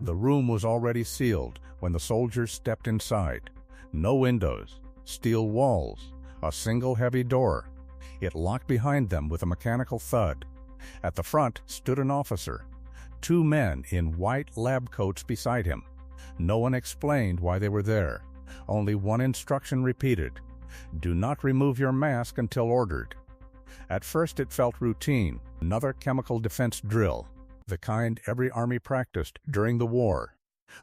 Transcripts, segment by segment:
The room was already sealed when the soldiers stepped inside. No windows, steel walls, a single heavy door. It locked behind them with a mechanical thud. At the front stood an officer. 2 men in white lab coats beside him. No one explained why they were there. Only one instruction repeated: do not remove your mask until ordered. At first it felt routine, another chemical defense drill, the kind every army practiced during the war.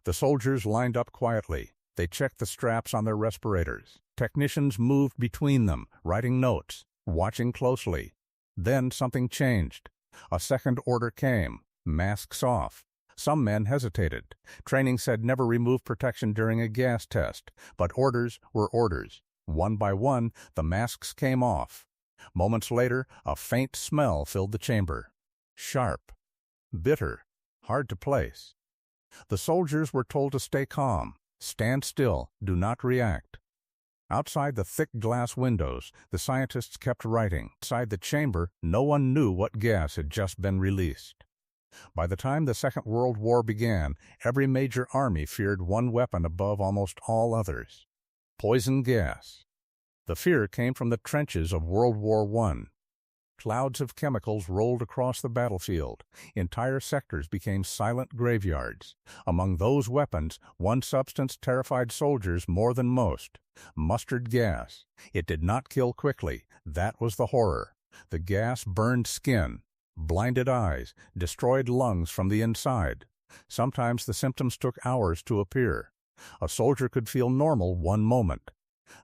The soldiers lined up quietly. They checked the straps on their respirators. Technicians moved between them, writing notes, watching closely. Then something changed. A second order came: masks off. Some men hesitated. Training said never remove protection during a gas test, but orders were orders. One by one, the masks came off. Moments later, a faint smell filled the chamber. Sharp, bitter, hard to place. The soldiers were told to stay calm, stand still, do not react. Outside the thick glass windows, the scientists kept writing. Inside the chamber, no one knew what gas had just been released. By the time the Second World War began, every major army feared one weapon above almost all others: poison gas. The fear came from the trenches of World War I. Clouds of chemicals rolled across the battlefield. Entire sectors became silent graveyards. Among those weapons, one substance terrified soldiers more than most: mustard gas. It did not kill quickly. That was the horror. The gas burned skin, blinded eyes, destroyed lungs from the inside. Sometimes the symptoms took hours to appear. A soldier could feel normal one moment,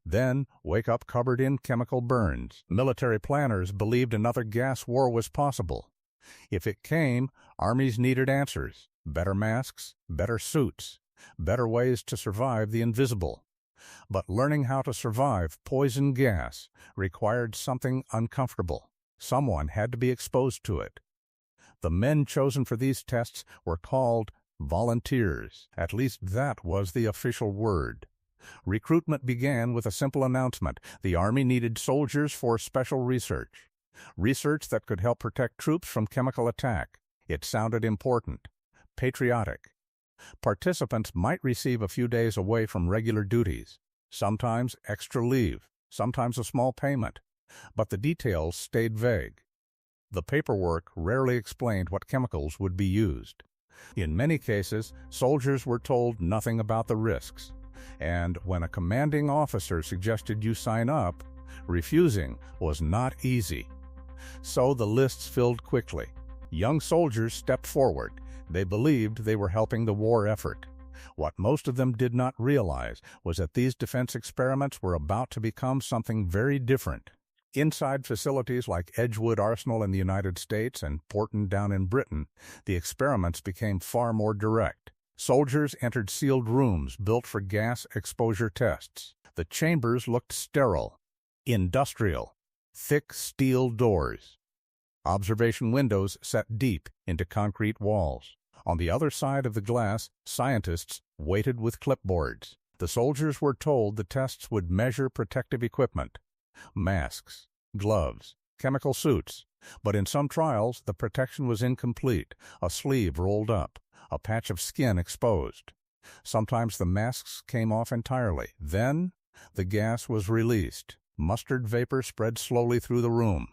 then wake up covered in chemical burns. Military planners believed another gas war was possible. If it came, armies needed answers: better masks, better suits, better ways to survive the invisible. But learning how to survive poison gas required something uncomfortable. Someone had to be exposed to it. The men chosen for these tests were called volunteers. At least that was the official word. Recruitment began with a simple announcement: the Army needed soldiers for special research. Research that could help protect troops from chemical attack. It sounded important, patriotic. Participants might receive a few days away from regular duties, sometimes extra leave, sometimes a small payment, but the details stayed vague. The paperwork rarely explained what chemicals would be used. In many cases, soldiers were told nothing about the risks, and when a commanding officer suggested you sign up, refusing was not easy. So the lists filled quickly. Young soldiers stepped forward. They believed they were helping the war effort. What most of them did not realize was that these defense experiments were about to become something very different. Inside facilities like Edgewood Arsenal in the United States and Porton down in Britain, the experiments became far more direct. Soldiers entered sealed rooms built for gas exposure tests. The chambers looked sterile, industrial, thick steel doors. Observation windows set deep into concrete walls. On the other side of the glass, scientists waited with clipboards. The soldiers were told the tests would measure protective equipment: masks, gloves, chemical suits. But in some trials, the protection was incomplete: a sleeve rolled up, a patch of skin exposed. Sometimes the masks came off entirely. Then the gas was released. Mustard vapor spread slowly through the room.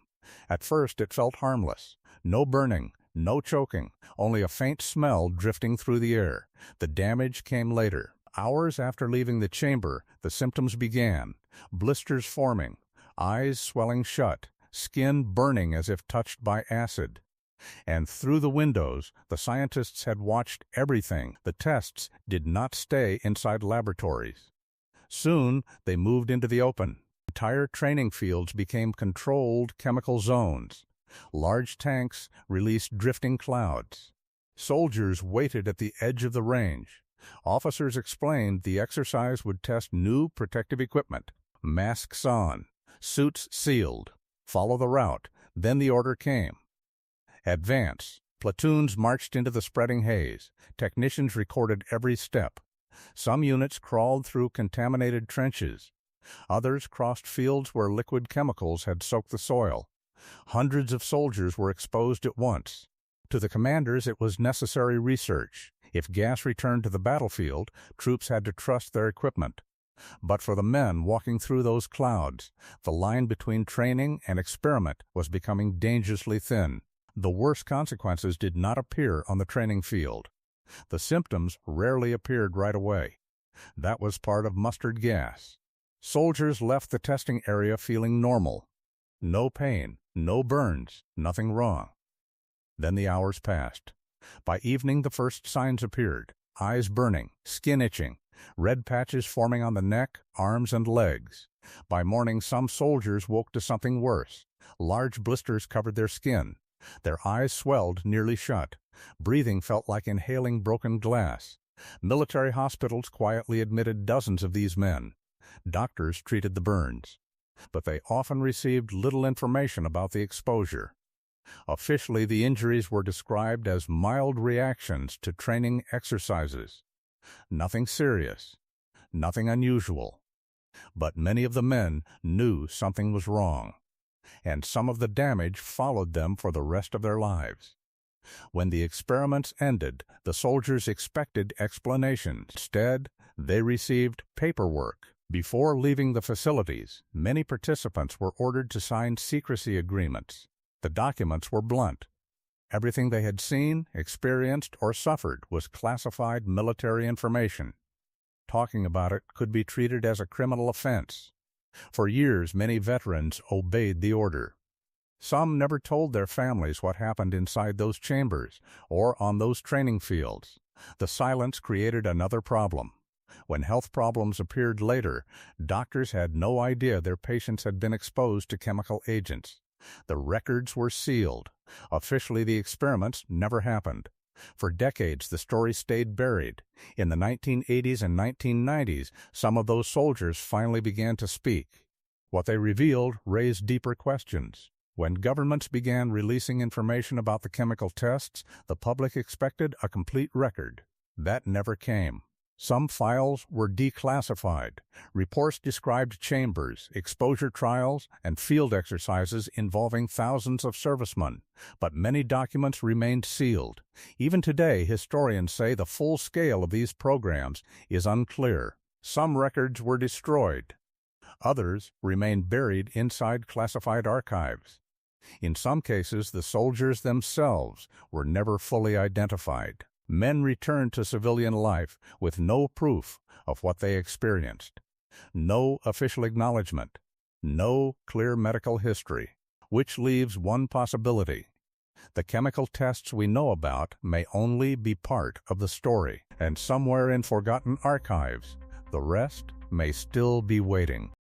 At first it felt harmless. No burning, no choking, only a faint smell drifting through the air. The damage came later. Hours after leaving the chamber, the symptoms began: blisters forming, eyes swelling shut, skin burning as if touched by acid. And through the windows, the scientists had watched everything. The tests did not stay inside laboratories. Soon they moved into the open. Entire training fields became controlled chemical zones. Large tanks released drifting clouds. Soldiers waited at the edge of the range. Officers explained the exercise would test new protective equipment: masks on, suits sealed. Follow the route. Then the order came: advance. Platoons marched into the spreading haze. Technicians recorded every step. Some units crawled through contaminated trenches. Others crossed fields where liquid chemicals had soaked the soil. Hundreds of soldiers were exposed at once. To the commanders, it was necessary research. If gas returned to the battlefield, troops had to trust their equipment. But for the men walking through those clouds, the line between training and experiment was becoming dangerously thin. The worst consequences did not appear on the training field. The symptoms rarely appeared right away. That was part of mustard gas. Soldiers left the testing area feeling normal. No pain, no burns, nothing wrong. Then the hours passed. By evening the first signs appeared: eyes burning, skin itching, red patches forming on the neck, arms, and legs. By morning some soldiers woke to something worse. Large blisters covered their skin. Their eyes swelled nearly shut. Breathing felt like inhaling broken glass. Military hospitals quietly admitted dozens of these men. Doctors treated the burns, but they often received little information about the exposure. Officially, the injuries were described as mild reactions to training exercises. Nothing serious, nothing unusual. But many of the men knew something was wrong, and some of the damage followed them for the rest of their lives. When the experiments ended, the soldiers expected explanations. Instead, they received paperwork. Before leaving the facilities, many participants were ordered to sign secrecy agreements. The documents were blunt. Everything they had seen, experienced, or suffered was classified military information. Talking about it could be treated as a criminal offense. For years, many veterans obeyed the order. Some never told their families what happened inside those chambers or on those training fields. The silence created another problem. When health problems appeared later, doctors had no idea their patients had been exposed to chemical agents. The records were sealed. Officially, the experiments never happened. For decades, the story stayed buried. In the 1980s and 1990s, some of those soldiers finally began to speak. What they revealed raised deeper questions. When governments began releasing information about the chemical tests, the public expected a complete record. That never came. Some files were declassified. Reports described chambers, exposure trials, and field exercises involving thousands of servicemen, but many documents remained sealed. Even today, historians say the full scale of these programs is unclear. Some records were destroyed. Others remain buried inside classified archives. In some cases, the soldiers themselves were never fully identified. Men returned to civilian life with no proof of what they experienced, no official acknowledgement, no clear medical history, which leaves one possibility. The chemical tests we know about may only be part of the story, and somewhere in forgotten archives, the rest may still be waiting.